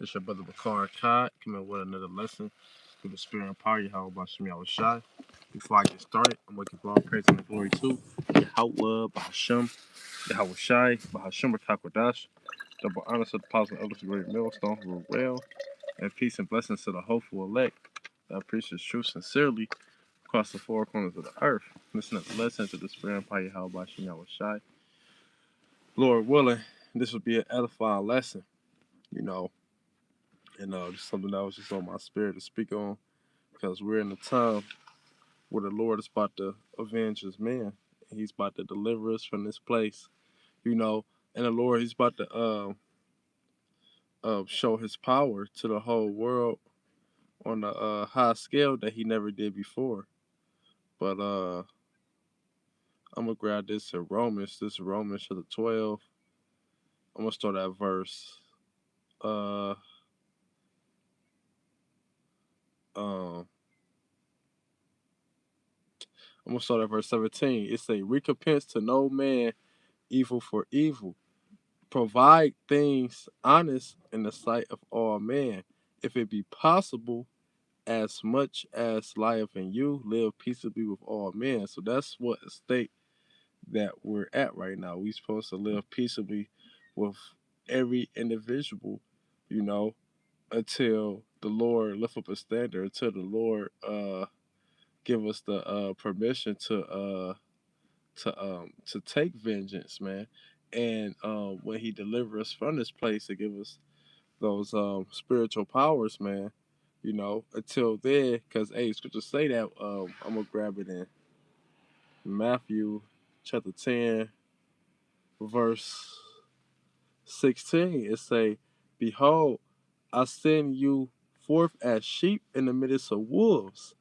It's your brother Bakar Kai coming with another lesson through the spirit and power of Yahweh Bashem Yahweh Shai. Before I get started, I'm going to give all praise and glory to Yahweh Bahashem, Yahweh Shai, Bahashem Rakakwadash. Double honor to the positive elders of the great millstone who rule well, and peace and blessings to the hopeful elect that preach His truth sincerely across the four corners of the earth. Listen to the lesson to the spirit and power of Yahweh Bashem Yahweh Shai. Lord willing, this will be an edifying lesson, you know, and just something that was just on my spirit to speak on because we're in a time where the Lord is about to avenge His man. He's about to deliver us from this place, you know, and the Lord, He's about to show His power to the whole world on a high scale that He never did before. But I'm gonna grab this in Romans. This is Romans chapter 12. I'm gonna start at verse uh um I'm gonna start at verse 17. It say, recompense to no man evil for evil. Provide things honest in the sight of all men. If it be possible, as much as lieth in you, live peaceably with all men. So that's what a state that we're at right now. We're supposed to live peaceably with every individual, you know, until the Lord lift up a standard, until the Lord give us the permission to take vengeance, man. And when He deliver us from this place to give us those spiritual powers, man. You know, until then, because hey, scriptures say that. I'm gonna grab it in Matthew chapter 10, verse 16. It say, "Behold, I send you forth as sheep in the midst of wolves.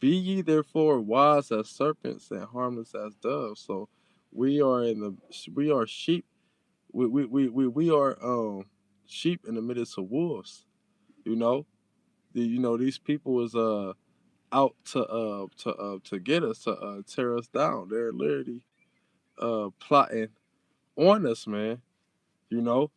Be ye therefore wise as serpents and harmless as doves." So we are sheep. We are sheep in the midst of wolves. You know, these people is out to get us, to tear us down. They're literally plotting on us, man. You know,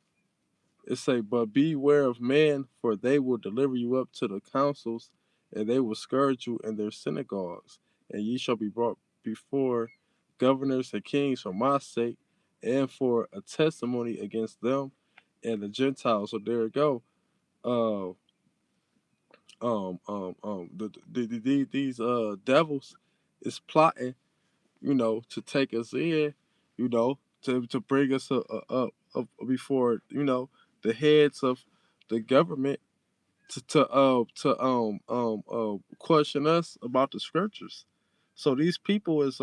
it say, but beware of men, for they will deliver you up to the councils, and they will scourge you in their synagogues, and ye shall be brought before governors and kings for my sake, and for a testimony against them and the Gentiles. So there you go. Uh, these devils is plotting, to take us in, to bring us up before, the heads of the government to question us about the scriptures. So these people is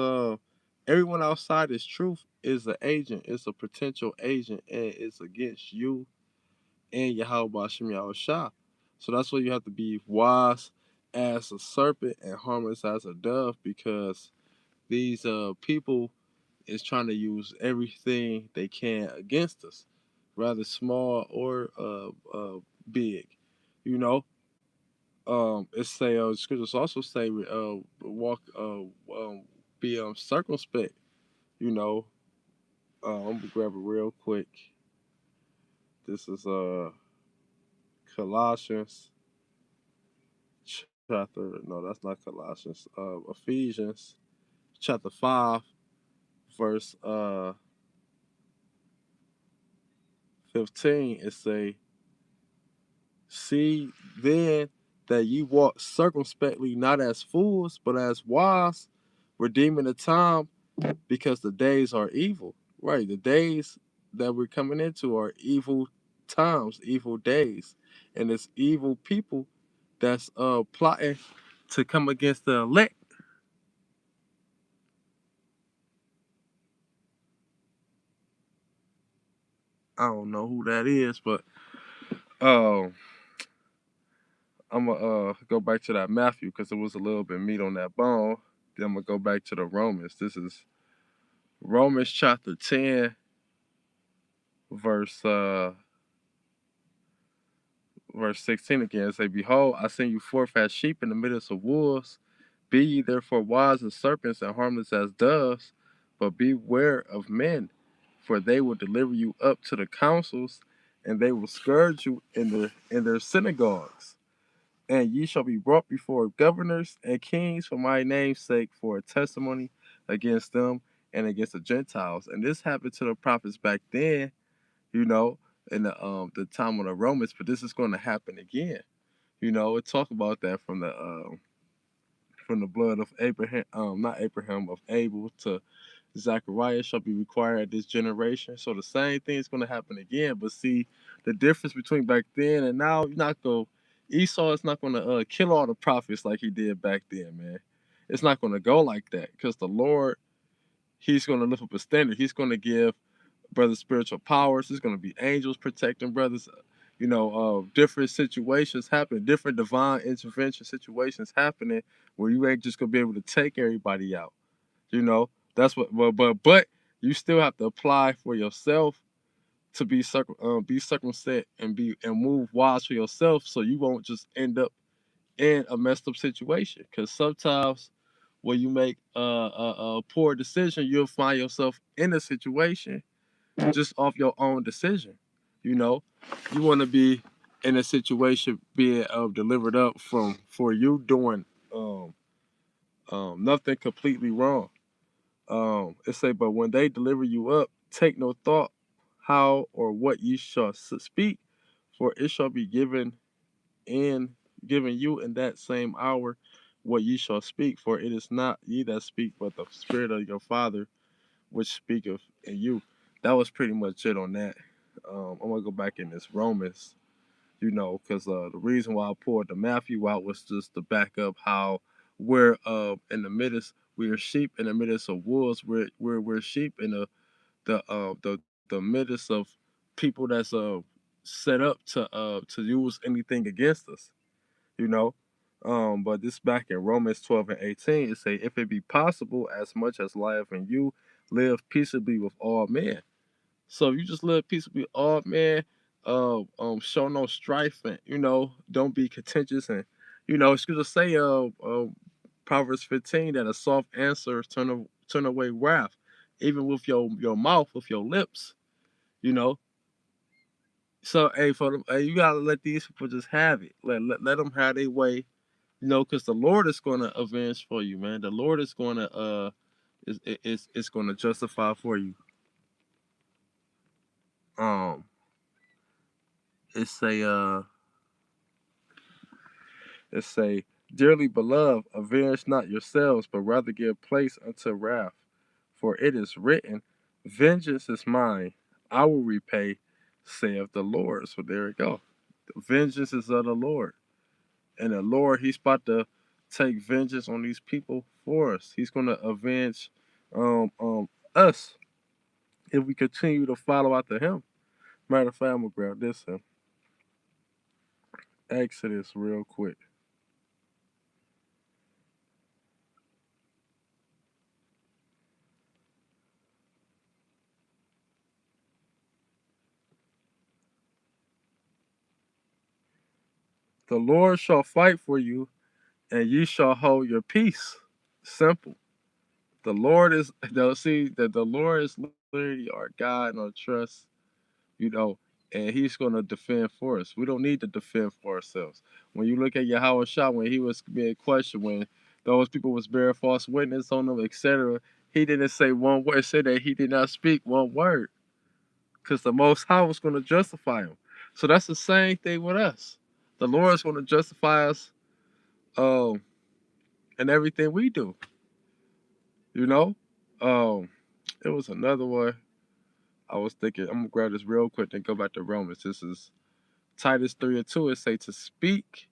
everyone outside this truth is an agent, is a potential agent, and it's against you and Yahweh Bashem Yahweh Shah. So that's why you have to be wise as a serpent and harmless as a dove, because these people is trying to use everything they can against us, rather small or big. You know, it say scriptures also say walk be circumspect. You know, I'm gonna grab it real quick. This is Colossians chapter. No, that's not Colossians. Ephesians chapter 5, verse 15. It say, "See then that ye walk circumspectly, not as fools, but as wise, redeeming the time, because the days are evil." Right, the days that we're coming into are evil times, evil days, and it's evil people that's plotting to come against the elect. I don't know who that is, but um, I'm gonna go back to that Matthew because there was a little bit meat on that bone. Then I'm gonna go back to the Romans. This is Romans chapter 10, verse uh verse 16 again. It say, "Behold, I send you forth as sheep in the midst of wolves. Be ye therefore wise as serpents and harmless as doves, but beware of men, for they will deliver you up to the councils, and they will scourge you in their synagogues. And ye shall be brought before governors and kings for my name's sake, for a testimony against them and against the Gentiles. And this happened to the prophets back then, you know, in the time of the Romans. But this is going to happen again. You know, it talk about that from the blood of Abraham, not Abraham, of Abel to Zachariah shall be required at this generation. So the same thing is going to happen again. But see, the difference between back then and now, you're not going. Esau is not going to kill all the prophets like he did back then, man. It's not going to go like that because the Lord, He's going to lift up a standard. He's going to give brothers spiritual powers. There's going to be angels protecting brothers. You know, different situations happen, different divine intervention situations happening where you ain't just gonna be able to take everybody out. You know, that's what. But you still have to apply for yourself to be circumspect and move wise for yourself, so you won't just end up in a messed up situation. Because sometimes when you make a poor decision, you'll find yourself in a situation just off your own decision. You know, you want to be in a situation being delivered up from for you doing nothing completely wrong. It say, but when they deliver you up, take no thought how or what ye shall speak, for it shall be in given you in that same hour what ye shall speak. For it is not ye that speak, but the Spirit of your Father which speaketh in you. That was pretty much it on that. I'm gonna go back in this Romans, you know, because the reason why I pulled the Matthew out was just to back up how we're in the midst, we're sheep in the midst of wolves. We're sheep in the midst of people that's set up to use anything against us, you know. But this back in Romans 12 and 18, it say, if it be possible, as much as life in you, live peaceably with all men. So if you just live peaceably with all men, show no strife, and you know, don't be contentious, and you know, scripture say, Proverbs 15, that a soft answer turn away wrath, even with your mouth, with your lips, you know. So hey, for them, hey, you gotta let these people just have it. Let them have their way, you know, because the Lord is gonna avenge for you, man. The Lord is gonna is gonna justify for you. Um, it's a It's a dearly beloved, avenge not yourselves, but rather give place unto wrath. For it is written, vengeance is mine, I will repay, saith the Lord. So there we go. Vengeance is of the Lord. And the Lord, He's about to take vengeance on these people for us. He's gonna avenge us if we continue to follow after Him. Matter of fact, I'm gonna grab this in Exodus real quick. The Lord shall fight for you, and ye shall hold your peace. Simple. The Lord is they'll see that the Lord is literally our God and our trust, you know, and He's gonna defend for us. We don't need to defend for ourselves. When you look at Yahweh Shah, when he was being questioned, when those people was bearing false witness on him, etc., he didn't say one word, said that he did not speak one word. Because the Most High was gonna justify him. So that's the same thing with us. The Lord is gonna justify us um in everything we do. You know? Um, it was another one. I was thinking, I'm gonna grab this real quick and go back to Romans. This is Titus 3 and 2. It say to speak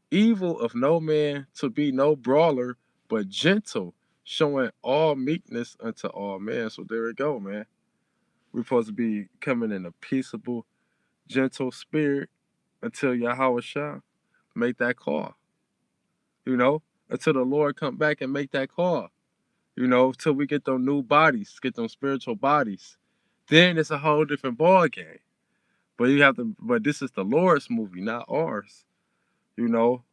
evil of no man, to be no brawler, but gentle, showing all meekness unto all men. So there we go, man. We're supposed to be coming in a peaceable, gentle spirit until Yahweh Shah make that call. You know, until the Lord come back and make that call. You know, till we get them new bodies, get them spiritual bodies. Then it's a whole different ball game. But you have to. But this is the Lord's movie, not ours. You know.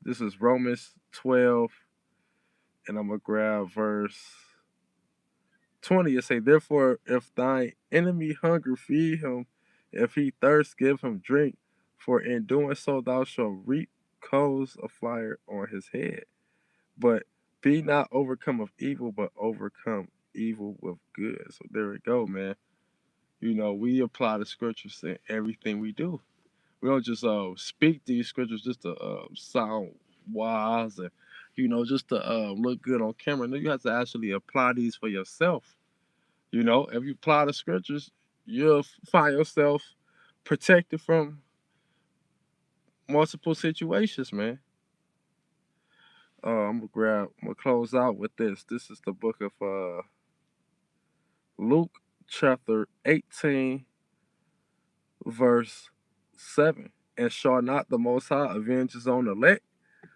This is Romans 12, and I'm gonna grab verse 20. It say, therefore, if thine enemy hunger, feed him. If he thirst, give him drink, for in doing so thou shalt reap coals of fire on his head. But be not overcome of evil, but overcome evil with good. So there we go, man. We apply the scriptures in everything we do. We don't just speak these scriptures just to sound wise and just to look good on camera. No, you have to actually apply these for yourself. If you apply the scriptures, you'll find yourself protected from multiple situations, man. I'm gonna close out with this. This is the book of Luke, chapter 18, verse 7. And shall not the Most High avenge his own elect,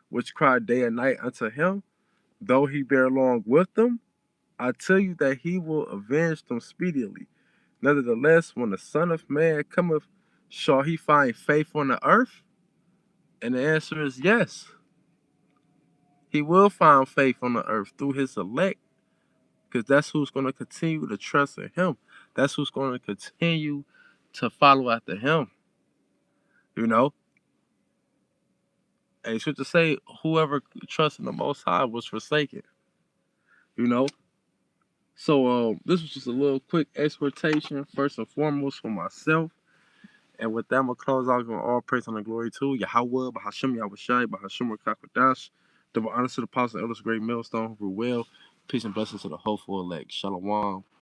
which cry day and night unto him, though he bear long with them? I tell you that he will avenge them speedily. Nevertheless, when the Son of Man cometh, shall he find faith on the earth? And the answer is yes. He will find faith on the earth through his elect, because that's who's going to continue to trust in him. That's who's going to continue to follow after him. You know, and it's good to say, whoever trusts in the Most High was forsaken. You know, so this was just a little quick exhortation, first and foremost, for myself. And with that, I'm going to close out, giving all praise and glory to Yahweh, Bahashim Yahushai, Bahashim Kakadash, double honor to the apostle, elders, great millstone, who well. Peace and blessings to the hopeful elect. Shalom.